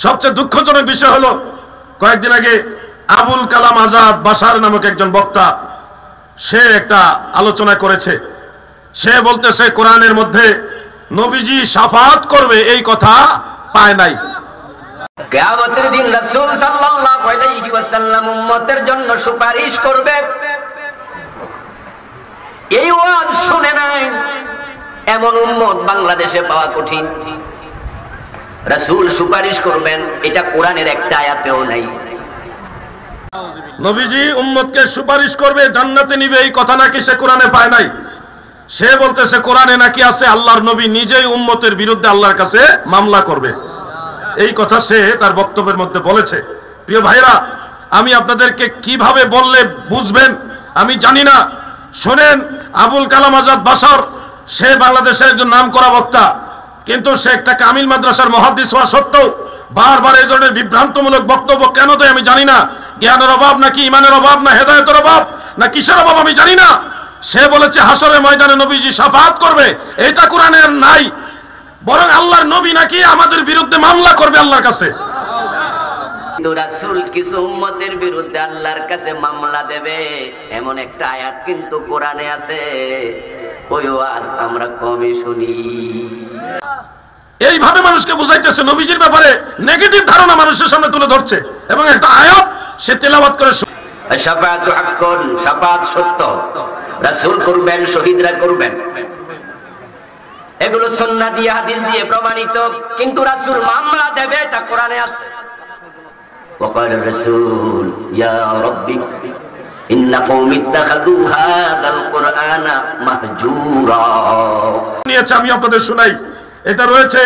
সবচেয়ে দুঃখজনক বিষয় হলো কয়েকদিন আগে আবুল কালাম আজাদ বাশার নামক একজন বক্তা সে একটা আলোচনা করেছে। সে বলতেছে কোরআনের মধ্যে নবীজি শাফাত করবে এই কথা পায় নাই। কিয়ামতের দিন রাসূল সাল্লাল্লাহু আলাইহি ওয়াসাল্লাম উম্মতের জন্য সুপারিশ করবে, এই ওয়াজ শুনে নাই এমন উম্মত বাংলাদেশে পাওয়া কঠিন। রাসূল সুপারিশ করবেন, এটা কোরআনের একটা আয়াতেও নাই। নবীজি উম্মতকে সুপারিশ করবে, জান্নাতে নিবে এই কথা নাকি সে কোরআনে পায় নাই। সে বলতেছে কোরআনে নাকি আছে আল্লাহর নবী নিজেই উম্মতের বিরুদ্ধে আল্লাহর কাছে মামলা করবে, এই কথা সে তার বক্তব্যের মধ্যে বলেছে। প্রিয় ভাইরা, আমি আপনাদেরকে কিভাবে বললে বুঝবেন আমি জানি না। শোনেন, আবুল কালাম আজাদ বাশার সে বাংলাদেশের একজন নামকরা বক্তা, কিন্তু সে একটা কামিল মাদ্রাসার মুহাদ্দিস হওয়া সত্ত্বেও বারবার এই ধরনের বিভ্রান্তমূলক বক্তব্য কেন দেয় আমি জানি না। জ্ঞানের অভাব নাকি ইমানের অভাব না হেদায়েতের অভাব না কিসের অভাব আমি জানি না। সে বলেছে হাসরের ময়দানে নবীজি শাফাআত করবে, এটা কোরআনে নাই, বরং আল্লাহর নবী নাকি আমাদের বিরুদ্ধে মামলা করবে আল্লাহর কাছে। কিন্তু রাসূল কিছু উম্মতের বিরুদ্ধে আল্লাহর কাছে মামলা দেবে এমন একটা আয়াত কিন্তু কোরআনে আছে, ওই ওয়াজ আমরা কমই শুনি। এইভাবে মানুষকে বুঝাইতেছে, নবীজির ব্যাপারে নেগেটিভ ধারণা মানুষের সামনে তুলে ধরছে এবং একটা আয়াত সে তেলাওয়াত করে। শাফাআতু হাক্কুন, শাফাআত সত্য, রাসূল করবেন, শহীদরা করবেন, এগুলো সুন্নাহ দিয়ে হাদিস দিয়ে প্রমাণিত। কিন্তু রাসূল মামলা দেবে এটা কোরআনে আছে। ওয়াকাল রাসূল ইয়া রাব্বি ইন্না কওমি ইত্তাখাযু হাযাল কুরআনা মাহজুরা। নিয়েছে আমি আপনাদের শুনাই, এটা রয়েছে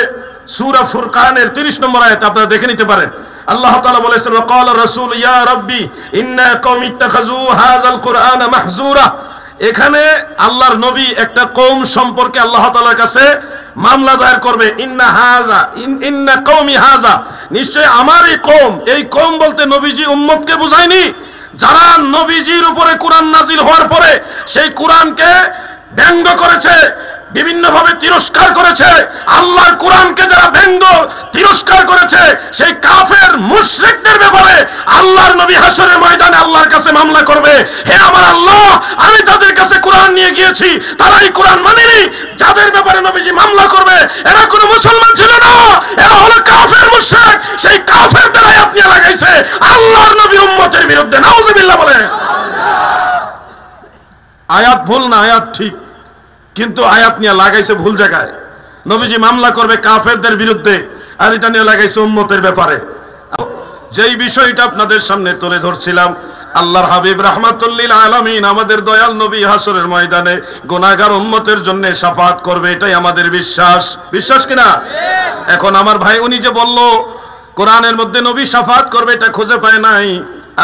সূরা ফুরকানের 30 নম্বর আয়াত, আপনারা দেখে নিতে পারেন। আল্লাহ তাআলা বলেছেন ওয়াকাল রাসূল ইয়া রাব্বি ইন্না কওমি ইত্তাখাযু হাযাল কুরআনা মাহজুরা। এখানে আল্লাহর নবী একটা কওম সম্পর্কে আল্লাহ তাআলার কাছে মামলা দায়ের করবে। ইন্না কওমি হাযা, নিশ্চয় আমার এই কওম। এই কওম বলতে নবীজি উম্মতকে বুঝায়নি, যারা নবীজির উপরে কোরআন নাজিল হওয়ার পরে সেই কোরআনকে ব্যঙ্গ করেছে, বিভিন্নভাবে তিরস্কার করেছে, আল্লাহর কোরআনকে যারা ব্যঙ্গ তিরস্কার করেছে সেই কাফের মুশরিকদের ব্যাপারে আল্লাহর নবী হাসরের ময়দানে আল্লাহর কাছে মামলা করবে। হে আমার আল্লাহ, আমি তাদের কাছে কোরআন নিয়ে গিয়েছি, তারা এই কোরআন মানেনি, যাদের ব্যাপারে নবীজি মামলা করবে এরা কোনো মুসলমান ছিল না, এরা হলো কাফের মুশরিক। সেই কাফেরদের আয়াত নিয়ে লাগাইছে আল্লাহর নবী উম্মতের বিরুদ্ধে। নাউজুবিল্লাহ বলে। আয়াত ভুল না, আয়াত ঠিক, কিন্তু আয়াত নিয়ে লাগাইছে ভুল জায়গায়। নবীজি মামলা করবে কাফেরদের বিরুদ্ধে, আর এটা নিয়ে লাগাইছে উম্মতের ব্যাপারে। যেই বিষয়টা আপনাদের সামনে তুলে ধরছিলাম, আল্লাহর হাবিব রাহমাতুল লিল আলামিন আমাদের দয়াল নবী হাসরের ময়দানে গুনাহগার উম্মতের জন্য শাফাআত করবে, এটাই আমাদের বিশ্বাস। বিশ্বাস কিনা? এখন আমার ভাই উনি যে বলল কোরআনের মধ্যে নবী শাফাআত করবে, এটা খুঁজে পায় নাই।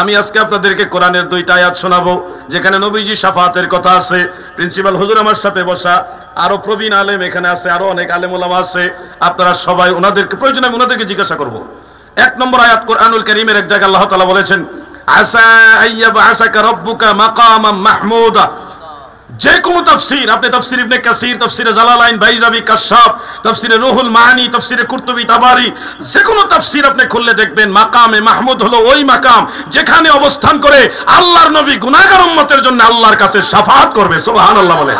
আমি আজকে আপনাদেরকে কোরআনের 2টা আয়াত শোনাবো যেখানে নবীজি শাফাআতের কথা আছে। প্রিন্সিপাল হুজুর আমার সাথে বসা, আরো প্রবীণ আলেম এখানে আছে, আরো অনেক আলেম ওলামা আছে, আপনারা সবাই ওনাদেরকে প্রয়োজন আমি ওনাদেরকে জিজ্ঞাসা করব। 1 নম্বর আয়াত কোরআনুল কারীমের এক জায়গায় আল্লাহ তাআলা বলেছেন আসা আইয়াবআসাকা রাব্বুকা মাকামান মাহমুদা। যে কোনো তাফসীর, আপনি তাফসীর ইবনে কাসির, তাফসীরে জালালাইন, বাইজাবি, কাশশাফ, তাফসীরে রুহুল মাআনি, তাফসীরে কুরতুবী, তাবারি, যে কোনো তাফসীর আপনি খুললে দেখবেন মাকামে মাহমুদ হলো ওই মাকাম যেখানে অবস্থান করে আল্লাহর নবী গুনাহগার উম্মতের জন্য আল্লাহর কাছে শাফাআত করবে। সুবহানাল্লাহ বলে।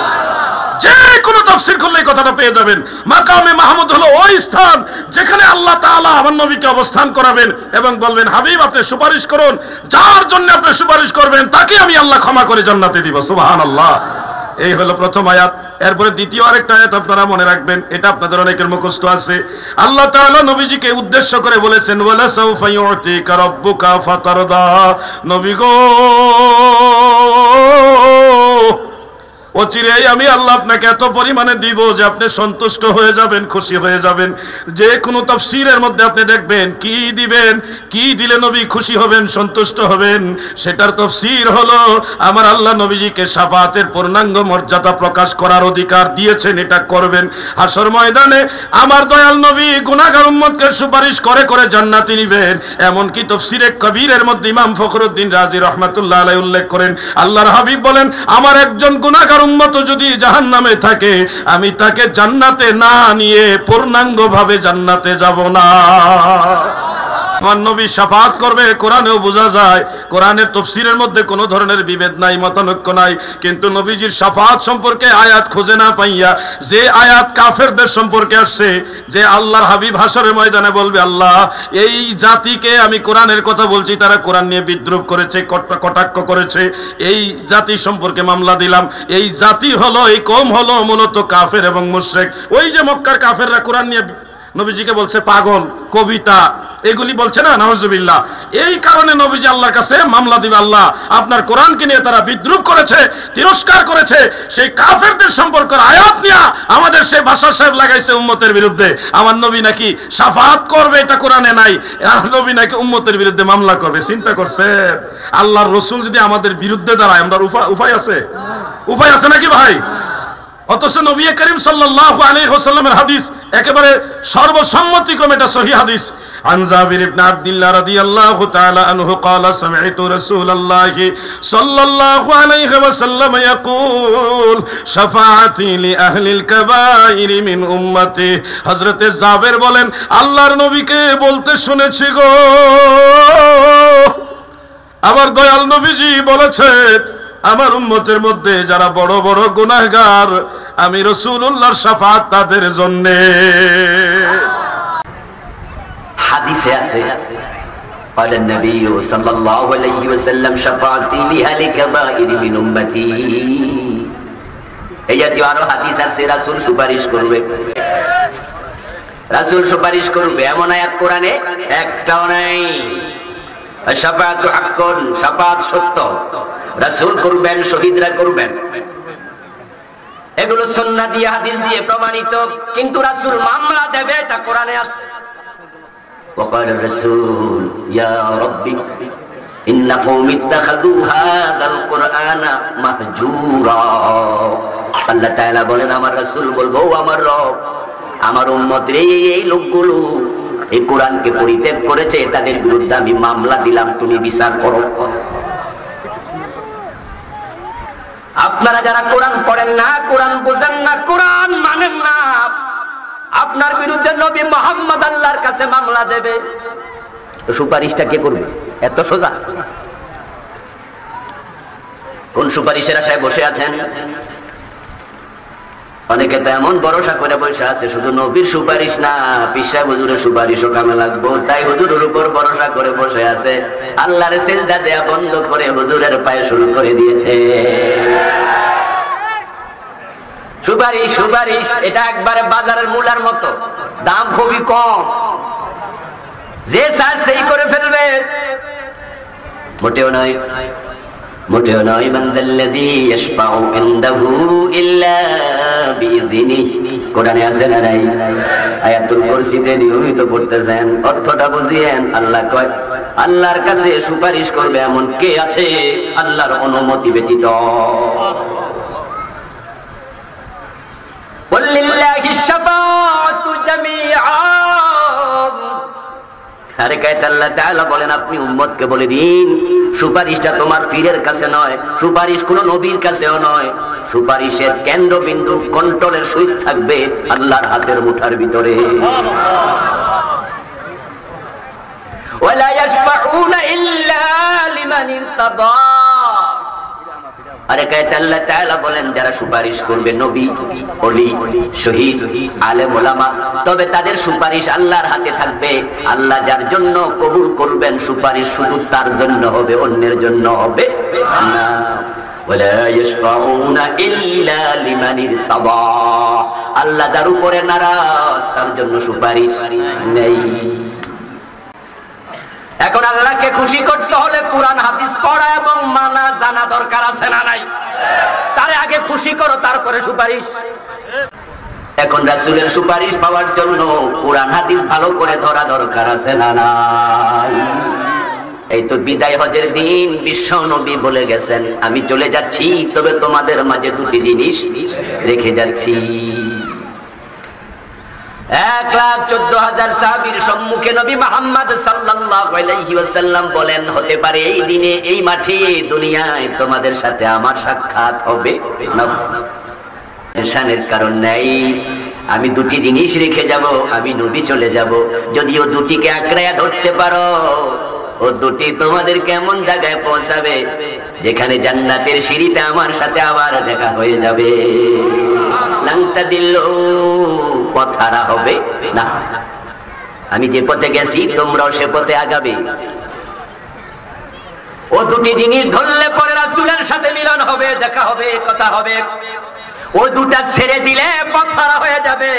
যে কোনো তাফসীর খুললে এই কথাটা পেয়ে যাবেন। মাকামে মাহমুদ হলো ওই স্থান যেখানে আল্লাহ তাআলা আমার নবীকে অবস্থান করাবেন এবং বলবেন হাবিব আপনি সুপারিশ করুন, যার জন্য আপনি সুপারিশ করবেন তাকে আমি আল্লাহ ক্ষমা করে জান্নাতে দিব। সুবহানাল্লাহ। এই হলো প্রথম আয়াত। এরপরে দ্বিতীয় আরেকটা আয়াত আপনারা মনে রাখবেন, এটা আপনাদের অনেকের মুখস্থ আছে। আল্লাহ তাআলা নবীজিকে উদ্দেশ্য করে বলেছেন ওয়ালা সাউফা ইউতিকা রাব্বুকা ফাতারদা। নবী গো, অচিরেই আমি আল্লাহ আপনাকে এত পরিমাণে দিব যে আপনি সন্তুষ্ট হয়ে যাবেন, খুশি হয়ে যাবেন। যে কোনো তাফসীরের মধ্যে আপনি দেখবেন কি দিবেন, কি দিলে নবী খুশি হবেন, সন্তুষ্ট হবেন, সেটার তাফসীর হলো আমার আল্লাহ নবীজিকে শাফাআতের পূর্ণাঙ্গ মর্যাদা প্রকাশ করার অধিকার দিয়েছেন, এটা করবেন। হাসর ময়দানে আমার দয়াল নবী গুনাহগার উম্মতকে সুপারিশ করে করে জান্নাতে নিবেন। এমনকি তাফসীরে কবীরের মধ্যে ইমাম ফখরুদ্দিন রাজি রাহমাতুল্লাহ আলাইহি উল্লেখ করেন আল্লাহর হাবিব বলেন আমার একজন গুনাহগার উম্মত যদি জাহান্নামে থাকে আমি তাকে জান্নাতে না নিয়ে পূর্ণাঙ্গভাবে জান্নাতে যাব না। আমার নবী শাফাত করবে, কোরআনেও বোঝা যায়। কোরআনের তাফসীরের মধ্যে কোনো ধরনের বিভেদ নাই, মতানৈক্য নাই, কিন্তু নবীজির শাফাত সম্পর্কে আয়াত খুঁজে না পাইয়া যে আয়াত কাফেরদের সম্পর্কে আসছে, যে আল্লাহর হাবিব হাশরের ময়দানে বলবে, আল্লাহ এই জাতিকে আমি কোরআনের কথা বলছি, তারা কোরআন নিয়ে বিদ্রুপ করেছে, কটাক্ষ করেছে, এই জাতি সম্পর্কে মামলা দিলাম। এই জাতি হলো, এই কওম হলো মূলত কাফের এবং মুশরিক। ওই যে মক্কার কাফেররা কোরআন নিয়ে নবীজিকে বলছে পাগল, কবিতা, এগুলি বলছে না, নাউজুবিল্লাহ। এই কারণে নবীজি আল্লাহর কাছে মামলা দিবে, আল্লাহ আপনার কোরআনকে নিয়ে তারা বিদ্রুপ করেছে, তিরস্কার করেছে, সেই কাফেরদের সম্পর্কের আয়াত নিয়ে আমাদের সেই ভাষা সাহেব লাগাইছে উম্মতের বিরুদ্ধে। আমার নবী নাকি শাফাত করবে, এটা কোরআনে নাই, আর নবী নাকি উম্মতের বিরুদ্ধে মামলা করবে। চিন্তা করছেন? আল্লাহর রাসূল যদি আমাদের বিরুদ্ধে দাঁড়ায়, আমরা উপায় আছে? উপায় আছে নাকি ভাই? অথচ নবী করিম সাল্লাল্লাহু আলাইহি ওয়াসাল্লামের হাদিস একেবারে সর্বসম্মতিক্রমে এটা সহিহ হাদিস। আন জাবির ইবনে আব্দুল্লাহ রাদিয়াল্লাহু তাআলা আনহু قال سمعت رسول الله صلى الله عليه وسلم يقول شفاعتي لاهل الكبائر من امتي। হযরতে জাবের বলেন, আল্লাহর নবীকে বলতে শুনেছি গো, আমার দয়াল নবীজি বলেছেন, আমার উম্মতের মধ্যে যারা বড় বড় গুনাহগার, আমি রাসূলুল্লাহর শাফাত তাদের জন্য। হাদিসে আছে, قال النبي صلى الله عليه وسلم شفاعتي لأهل الكبائر من امتي। এই জাতীয় আরো হাদিস আছে, রাসূল সুপারিশ করবে, রাসূল সুপারিশ করবে, এমন আয়াত কোরআনে একটাও নাই। শাফাআতু হাক্কুন, শাফাত সত্য, রাসূল করবেন, শহীদরা করবেন, এগুলো সুন্নাহ দিয়ে হাদিস দিয়ে প্রমাণিত, কিন্তু রাসূল মামলা দেবে, এটা কোরআনে আছে। وقال الرسول يا ربي إن قوم اتخذوا هذا القرآن مهجورا। আল্লাহ তাআলা বলেন, আমার রাসূল বলবো, ও আমার রব, আমার উম্মতের এই লোকগুলো এই কোরআনকে পরিত্যাগ করেছে, তাদের বিরুদ্ধে আমি মামলা দিলাম, তুমি বিচার করো। আপনারা যারা কোরআন পড়েন না, কোরআন বোঝেন না, কোরআন মানেন না, আপনার বিরুদ্ধে নবী মুহাম্মদ আল্লাহর কাছে মামলা দেবে, তো সুপারিশটা কে করবে? এত সোজা? কোন সুপারিশের আশায় বসে আছেন? অনেকে তো এমন ভরসা করে বসে আছে, শুধু নবীর সুপারিশ না, পীর সাহেব হুজুরের সুপারিশও কামে লাগবো, তাই হুজুরের উপর ভরসা করে বসে আছে। আল্লাহর সিজদা দেয়া বন্ধ করে হুজুরের পায়ে শুরু করে দিয়েছে। সুপারিশ সুপারিশ এটা একবারে বাজারের মূলার মতো, দাম খুবই কম, যে চায় সেই করে ফেলবে। মোটেও নয়, মোটেও নয়। মান যাল্লাযী ইয়াশফাউ ইনদাহু ইল্লা বিইযনিহি, কোরআনে আছে না নাই? আয়াতুল কুরসিতে নিয়মিত পড়তেছেন, অর্থটা বুঝিয়েন। আল্লাহ কয়, আল্লাহর কাছে সুপারিশ করবে এমন কে আছে আল্লাহর অনুমতি ব্যতীত? ওয়ালিল্লাহি শাফাআতু জামিআ। আরে কায়েত আল্লাহ তাআলা বলেন, আপনি উম্মতকে বলে দিন, সুপারিশটা তোমার পীরের কাছে নয়, সুপারিশ কোন নবীর কাছেও নয়, সুপারিশের কেন্দ্রবিন্দু, কন্ট্রোলের সুইচ থাকবে আল্লাহর হাতের মুঠার ভিতরে। ওয়ালা ইয়াশফাউনা ইল্লা লিমান ইরতাদা। আরে কায়েত আল্লাহ তাআলা বলেন, যারা সুপারিশ করবে নবী, ওলি, শহীদ, আলেম ওলামা, তবে তাদের সুপারিশ আল্লাহর হাতে থাকবে। আল্লাহ যার জন্য কবুল করবেন, সুপারিশ শুধু তার জন্য হবে, অন্যের জন্য হবে না। ওয়ালা ইয়াশফাউনা ইল্লা লিমান ইরতাদা। আল্লাহ যার উপরে নারাজ, তার জন্য সুপারিশ নেই। এখন আল্লাহকে খুশি করতে হলে কোরআন হাদিস পড়া এবং মানা জানা দরকার আছে না নাই? তারে আগে খুশি করো, তারপরে সুপারিশ। এখন রাসূলের সুপারিশ পাওয়ার জন্য কোরআন হাদিস ভালো করে ধরা দরকার আছে না নাই? এই তো বিদায় হজের দিন বিশ্ব নবী বলে গেছেন, আমি চলে যাচ্ছি, তবে তোমাদের মাঝে দুটি জিনিস রেখে যাচ্ছি। 1,14,000 সাহাবীর সম্মুখে নবী মুহাম্মদ সাল্লাল্লাহু আলাইহি ওয়াসাল্লাম বলেন, হতে পারে এই দিনে, এই মাঠে, দুনিয়ায় তোমাদের সাথে আমার সাক্ষাৎ হবে না। শানের কারণ নাই, আমি দুটি জিনিস রেখে যাব, আমি নবী চলে যাব। যদিও দুটিকে আঁকড়ায়া ধরতে পারো, ও দুটি তোমাদের কেমন জায়গায় পৌঁছাবে, যেখানে জান্নাতের সিঁড়িতে আমার সাথে আবার দেখা হয়ে যাবে। লাংতা দিল পথ হারা হবে না। আমি যে পথে গেছি তোমরাও সে পথে আগাবে। ও দুটি জিনিস ধরলে পরে রাসূলের সাথে মিলন হবে, দেখা হবে, কথা হবে। ও দুটা ছেড়ে দিলে পথ হারা হয়ে যাবে।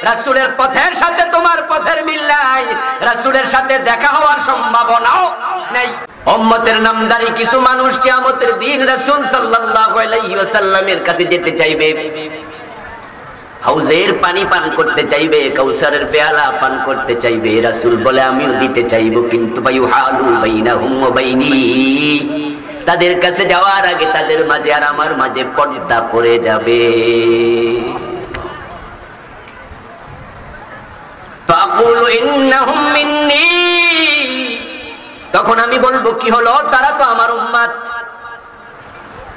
রাসূলের পথের সাথে তোমার পথের মিল নাই, রাসূলের সাথে দেখা হওয়ার সম্ভাবনাও নাই। উম্মতের নামদারি কিছু মানুষ কিয়ামতের দিন রাসূল সাল্লাল্লাহু আলাইহি ওয়াসাল্লামের কাছে যেতে চাইবে, হাউজের পানি পান করতে চাইবে, কাউসারের পেয়ালা পান করতে চাইবে। রাসূল বলে আমিও দিতে চাইবো, কিন্তু ফায়ুহালু বাইনাহুম ওয়া বাইনি, তাদের কাছে যাওয়ার আগে তাদের মাঝে আর আমার মাঝে পর্দা পড়ে যাবে। ফাকুলু ইন্নাহুম মিন্নি, তখন আমি বলবো কি হলো, তারা তো আমার উম্মত।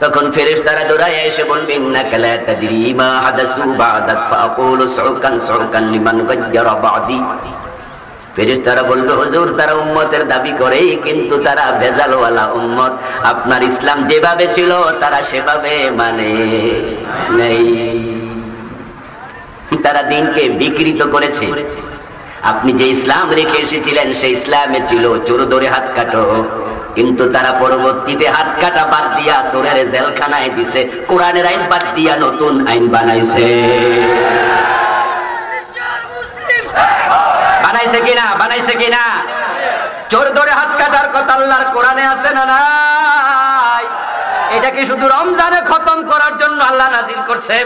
তখন ফেরেশতারা দৌড়ায় এসে বলবে ইন্নাকা লা তাদরি মা হাদাসু বা'দাক ফাকুলু সুকান সুকান লিমান গায়্যারা বা'দি। ফেরেশতারা বলবে হুজুর, তারা উম্মতের দাবি করে কিন্তু তারা ভেজালওয়ালা উম্মত। আপনার ইসলাম যেভাবে ছিল তারা সেভাবে মানে নেই, তারা দিনকে বিকৃত করেছে। আপনি যে ইসলাম রেখে এসেছিলেন সেই ইসলামে ছিল চোর ধরে হাত কাটো, কিন্তু তারা পরবর্তীতে হাত কাটা বাদ দিয়া চোরের জেলখানায় দিছে, কোরআনের আইন বাদ দিয়া নতুন আইন বানাইছে। বানাইছে কিনা? বানাইছে কিনা? চোর ধরে হাত কাটার কথা আল্লাহর কোরআনে আছে না নাই? এটা কি শুধু রমজানে খতম করার জন্য আল্লাহ নাজিল করছে?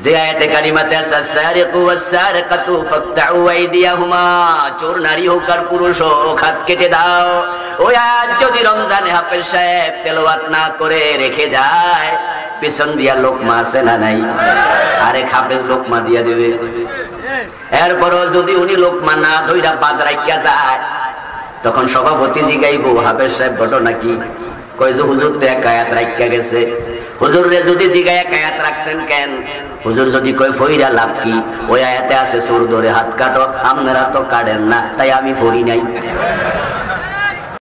যে আয়াতে কারিমাতে আছে সারিকু ওয়াস-সারিকাতু ফাকতাউ আইদিয়াহুমা, চোর নারী হোক আর পুরুষ হোক হাত কেটে দাও, ওই আয়াত যদি রমজানে হাফেজ সাহেব তেলাওয়াত না করে রেখে যায়, পেছন দিয়া লোকমা আছে না নাই? আরে হাফেজ লোকমা দিয়া দেবে। এরপরও যদি উনি লোকমা না ধইরা বাদ রাখিয়া যায়, তখন সভাপতি জিগাইবো হাফেজ সাহেব ঘটনা কি? কয় যে হুজুর তো এক আয়াত রাখিয়া গেছে। হুজুর রে যদি জিগায় এক আয়াত রাখছেন কেন? হুজুর যদি কয় ফইরা লাভ কি? ওই আয়াতে আছে চোর ধরে হাত কাটো, আপনারা তো কাটেন না, তাই আমি ফরি নাই।